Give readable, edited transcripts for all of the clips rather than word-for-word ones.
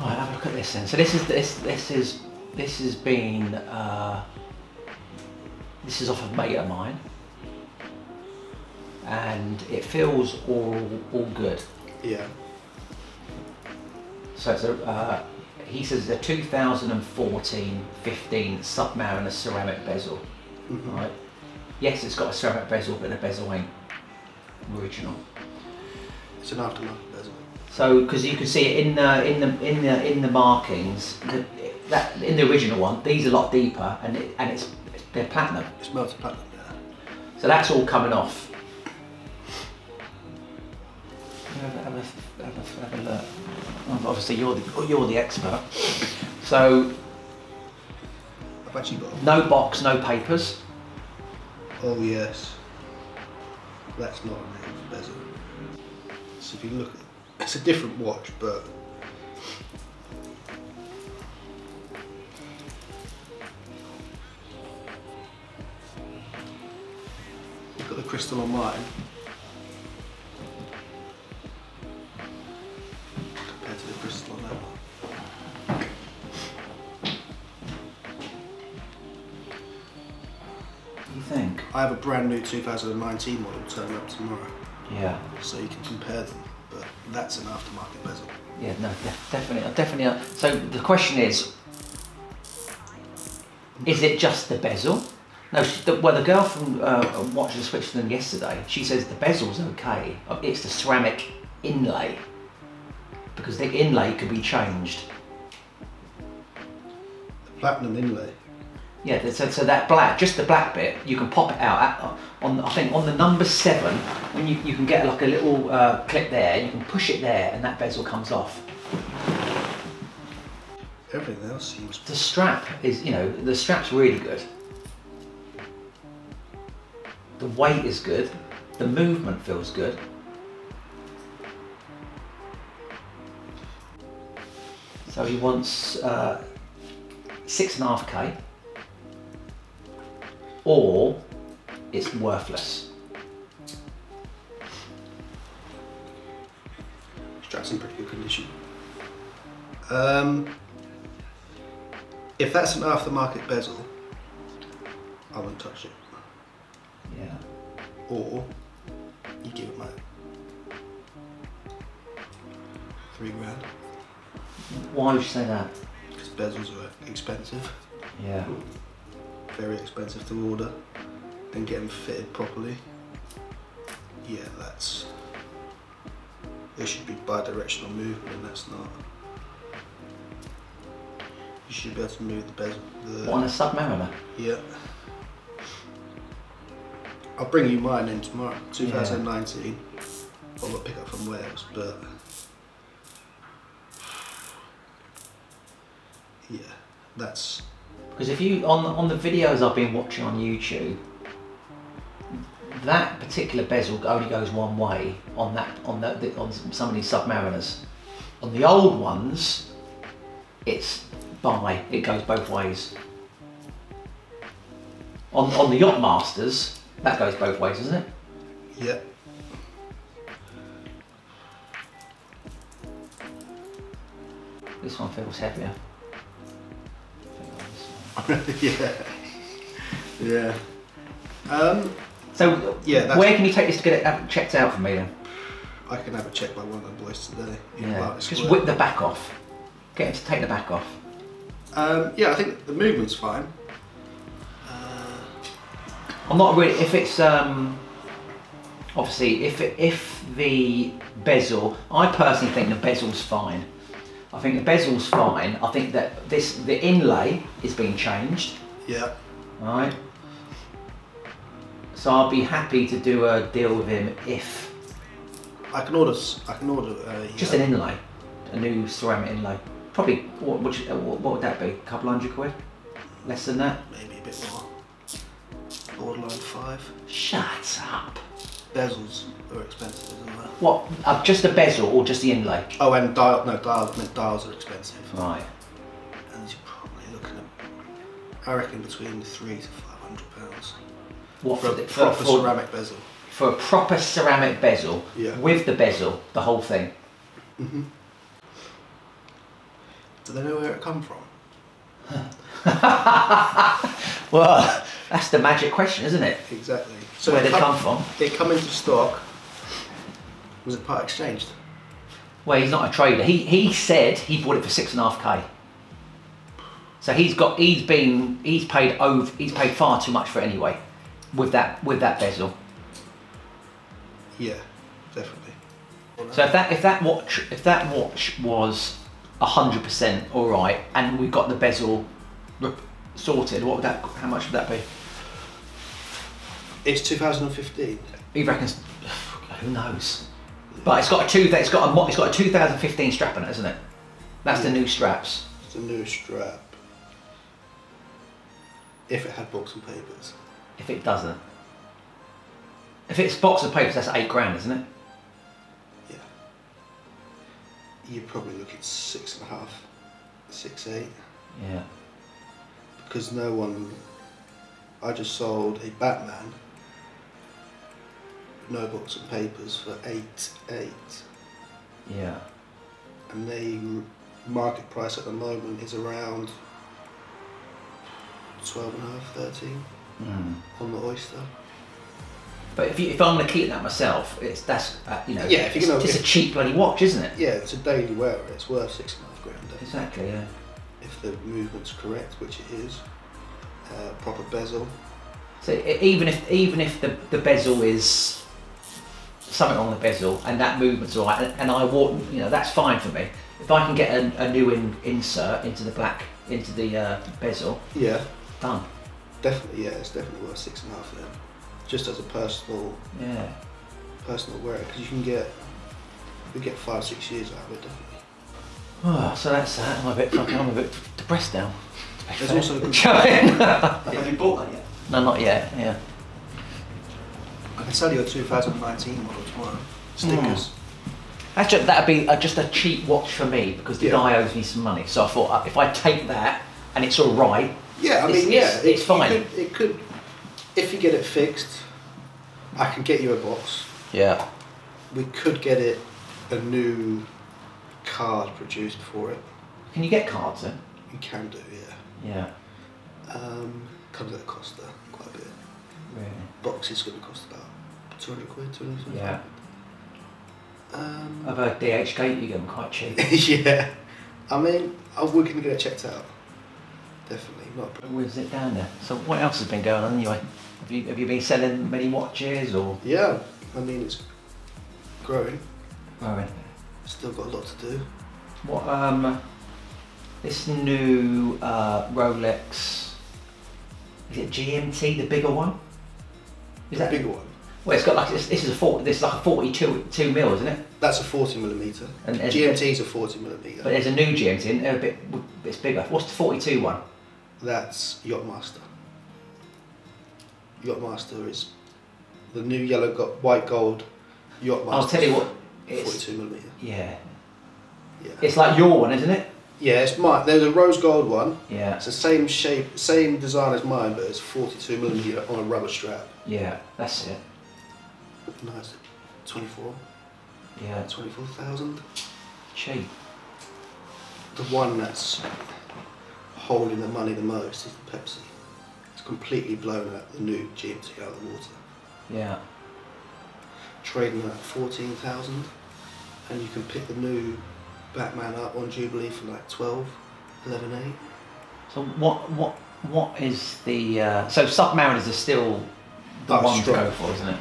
Right, have a look at this then. So this has been this is off a mate of mine, and it feels all good. Yeah. So it's a he says it's a 2014-15 Submariner ceramic bezel. Right. Yes, it's got a ceramic bezel, but the bezel ain't original. It's an aftermarket bezel. So, because you can see it in the markings, that in the original one, these are a lot deeper, and they're platinum. It's melted platinum, yeah. So that's all coming off. Have a look. Obviously, you're the expert. So, I've actually got no box, no papers. Oh yes. That's not a real bezel. So if you look at it's a different watch, but look at the crystal on mine compared to the crystal on that one. What do you think? I have a brand new 2019 model turning up tomorrow. Yeah. So you can compare them, but that's an aftermarket bezel. Yeah, no, definitely. So the question is it just the bezel? No, the girl from watching Switzerland yesterday, she says the bezel's okay. It's the ceramic inlay, because the inlay could be changed. The platinum inlay. Yeah, so that black, just the black bit, you can pop it out I think on the number 7, when you can get like a little clip there, you can push it there, and that bezel comes off. Everything else seems. The strap is, the strap's really good. The weight is good. The movement feels good. So he wants 6.5K, or it's worthless. Strap's in pretty good condition. If that's an aftermarket bezel, I wouldn't touch it. Yeah. Or you give it like £3 grand. Why would you say that? Because bezels are expensive. Yeah. Very expensive to order. Then get them fitted properly. Yeah, there should be bi-directional movement, and that's not. You should be able to move the bezel. What, on a Submariner? Yeah. I'll bring you mine in tomorrow, 2019. Yeah. I'll pick up from Wales, but yeah, that's. Because if you on the videos I've been watching on YouTube, that particular bezel only goes one way on some of these Submariners. On the old ones, it goes both ways. On the Yachtmasters, that goes both ways, doesn't it? Yeah. This one feels heavier. Yeah. Yeah. So yeah, where can you take this to get it checked out for me then? I can have it checked by one of the boys today. Yeah. Just whip the back off. Get him to take the back off. Yeah, I think the movement's fine. I'm not really. If it's obviously if the bezel, I personally think the bezel's fine. I think the bezel's fine. I think that the inlay is being changed. Yeah. Right. So I'll be happy to do a deal with him if I can order. just an inlay, a new ceramic inlay. Probably what would that be? A couple £100? Less than that? Maybe a bit more. Borderline 5. Shut up. Bezels are expensive, isn't it? What? Just the bezel or just the inlay? Oh, and dials are expensive. Right. And you're probably looking at, I reckon, between £300 to £500. What for a proper ceramic bezel? For a proper ceramic bezel, yeah. With the bezel, the whole thing. Mhm. Do they know where it come from? Well, that's the magic question, isn't it? Exactly. So where they come from? They come into stock. Was it part exchanged? Well, he's not a trader. He said he bought it for 6.5k. So he's paid far too much for it anyway, with that bezel. Yeah, definitely. So if that watch was 100% all right, and we got the bezel sorted, how much would that be? It's 2015. He reckons, who knows? But it's got a 2015 strap on it, isn't it? That's the new straps. It's the new strap. If it had box and papers. If it doesn't. If it's box of papers, that's £8 grand, isn't it? Yeah. You're probably looking 6.5, 6.8. Yeah. Because no one. I just sold a Batman, no box and papers, for 8.8. Yeah. And the market price at the moment is around 12.5, 13 on the Oyster. But if I'm going to keep that myself, Yeah, if you're gonna, it's a cheap bloody watch, isn't it? Yeah, it's a daily wearer. It's worth 6.5 grand. Exactly. Yeah. If the movement's correct, which it is, proper bezel. So even if the bezel is something on the bezel and that movement's all right, and I walk, that's fine for me. If I can get a new insert into the bezel, yeah, done. Definitely, yeah, it's definitely worth 6.5 then. Just as a personal wearer, because you get 5-6 years out of it, definitely. Oh, so that's that. I'm a bit depressed now. There's also a good Have you bought that yet? No, not yet. Yeah. I can sell you a 2019 model tomorrow. Stickers. That'd be just a cheap watch for me, because the guy owes me some money. So I thought if I take that and it's all right. Yeah, I mean, it's fine. It could, if you get it fixed, I can get you a box. Yeah. We could get it a new card produced for it. Can you get cards then? You can do, yeah. Yeah. Comes at a cost though, quite a bit. Really? Box is going to cost about 200 quid, 225 Yeah. quid. I've heard DHgate you get them quite cheap. Yeah. I mean, we're going to get it checked out. Definitely. Where's it down there? So what else has been going on anyway? Have you been selling many watches or? Yeah, I mean it's growing. Growing. Still got a lot to do. What this new Rolex, is it GMT, the bigger one? Is that the bigger one? Well, it's got like this is like a 42 mil, isn't it? That's a 40mm. And GMT's a 40mm. But there's a new GMT and they're it's bigger. What's the 42 one? That's Yachtmaster. Yachtmaster is the new white gold Yachtmaster. I'll tell you what, it's 42mm. Yeah. Yeah. It's like your one, isn't it? Yeah, it's mine. There's a rose gold one. Yeah. It's the same shape, same design as mine, but it's 42mm on a rubber strap. Yeah, that's it. Nice. 24. Yeah. 24,000. Cheap. The one that's holding the money the most is the Pepsi. It's completely blown out the new GMT out of the water. Yeah. Trading at 14,000, and you can pick the new Batman up on Jubilee for like 12, 11.8. So what is the so Submariners are still the one to go for, isn't it?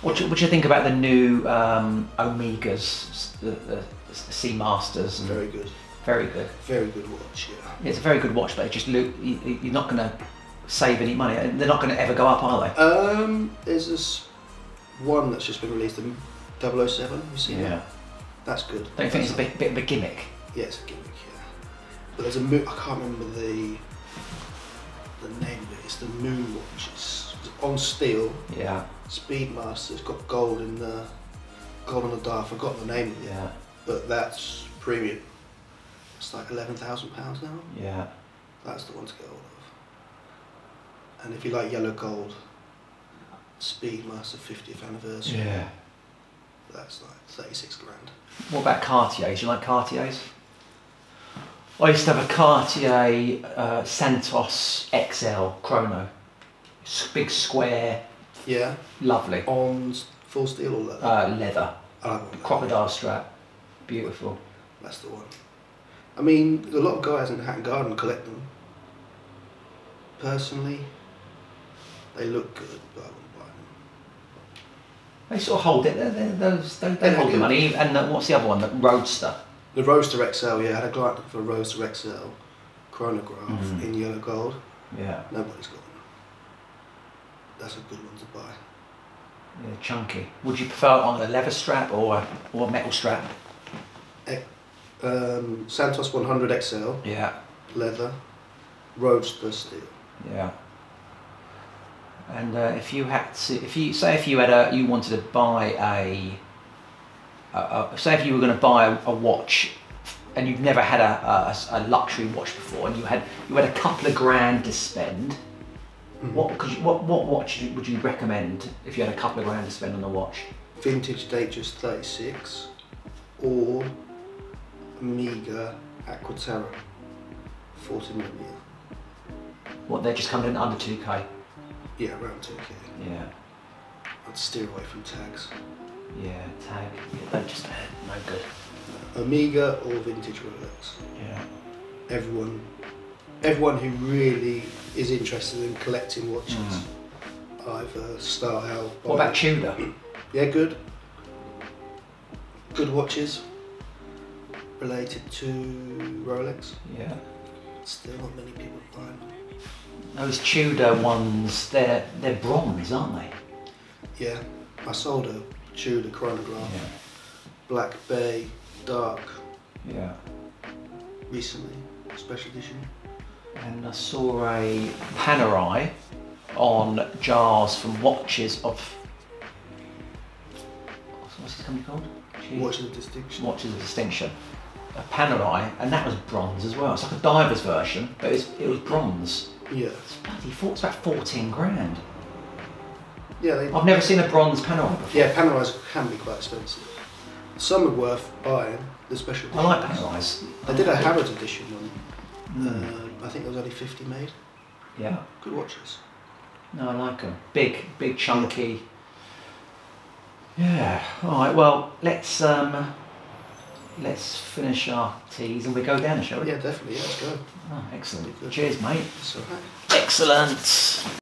What do you think about the new Omegas, the Seamasters? Very good. Very good. Very good watch, yeah. It's a very good watch, but it just you're not going to save any money. They're not going to ever go up, are they? There's this one that's just been released in 007. You seen that? That's good. Don't you think it's a bit of a gimmick? Yeah, it's a gimmick, yeah. But there's I can't remember the name of it. It's the Moon watch. It's on steel. Yeah. Speedmaster. It's got gold on the dial. I forgot the name of it. Yeah. But that's premium. It's like £11,000 now. Yeah. That's the one to get hold of. And if you like yellow gold, Speedmaster 50th anniversary. Yeah. That's like 36 grand. What about Cartiers? You like Cartiers? I used to have a Cartier Santos XL chrono. Big square. Yeah. Lovely. On full steel or leather? Leather. Crocodile strap. Beautiful. That's the one. I mean, a lot of guys in Hatton Garden collect them. Personally, they look good, but I wouldn't buy them. They sort of hold it. They hold the money. And what's the other one? The Roadster. The Roadster XL, yeah. I had a client for a Roadster XL chronograph in yellow gold. Yeah. Nobody's got them. That's a good one to buy. Yeah, chunky. Would you prefer it on a leather strap or a metal strap? Santos 100 XL. Yeah. Leather. Roadster steel. Yeah. And if you had to, if you wanted to buy say if you were going to buy a watch, and you've never had a luxury watch before, and you had a couple of grand to spend. What watch would you recommend if you had a couple of grand to spend on a watch? Vintage Datejust 36 or Omega Aquaterra 40mm. What, they're just coming in under 2K? Yeah, around 2K. Yeah. I'd steer away from tags. Yeah, tag. Yeah, they're just no good. Omega or vintage Rolex. Yeah. Everyone who really is interested in collecting watches, either start out. What about Tudor? Yeah, good. Good watches related to Rolex. Yeah. Still not many people buy them. Those Tudor ones, they're bronze, aren't they? Yeah, I sold a Tudor chronograph, Yeah. Black Bay, dark, Yeah. recently, special edition. And I saw a Panerai on jars from Watches of... What's this company called? Watches of Distinction. Watches of Distinction. A Panerai, and that was bronze as well. It's like a diver's version, but it was bronze. Yeah. It's about 14 grand. Yeah, I've never seen a bronze Panerai before. Yeah, Panerais can be quite expensive. Some are worth buying, the special edition. I like Panerais. I did a Harrods edition one. I think there was only 50 made. Yeah. Good watches. No, I like them. Big, chunky. Yeah. All right. Well, let's finish our teas and we go down, shall we? Yeah, definitely. Yeah, let's go. Oh, excellent. Cheers, mate. That's all right. Excellent.